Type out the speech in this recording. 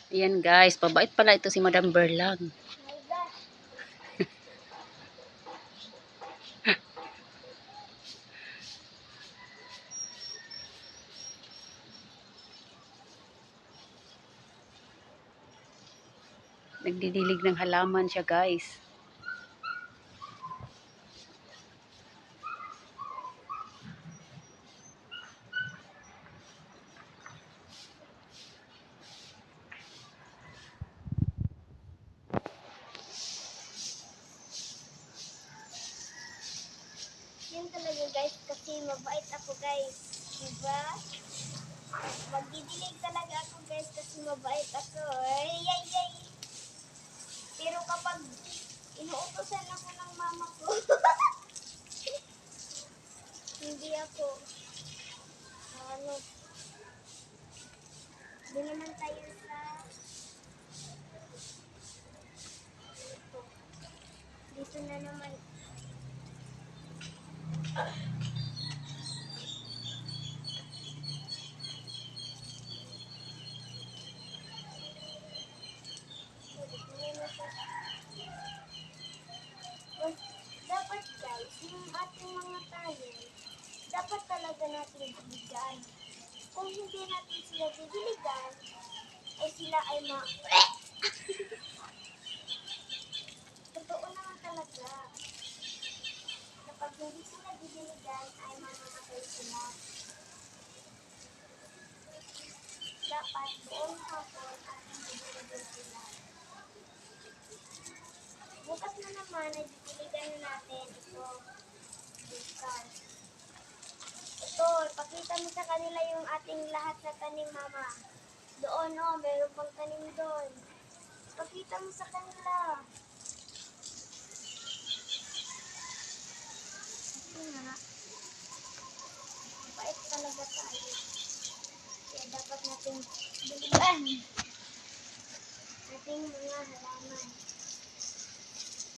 Ayan guys, pabait pala ito si Madam Berlang. Nagdidilig ng halaman siya guys. Yun talaga guys, kasi mabait ako guys. Diba? Magdidilig talaga ako guys kasi mabait ako. Ay, ay, ay. Pero kapag inuutosan ako ng mama ko, hindi ako. Ano, doon naman tayo sa ito. Dito na naman. Dapat guys, yung ating mga tayo, dapat talaga natin diligan. Kung hindi natin sila didiligan, ay sila ay totoo naman talaga. Kapag hindi sila didiligan, ay mamamatay sila. Dapat buong hapon ating didiligan sila. Bukas na naman, ay didiligan na natin ito. Bukas. Ito, ipakita mo sa kanila yung ating lahat na tanim, mama. Doon, no, meron pang tanim doon. Ipakita mo sa kanila. Ito nga. Mabait talaga tayo. Kaya dapat natin diligan ating mga halaman.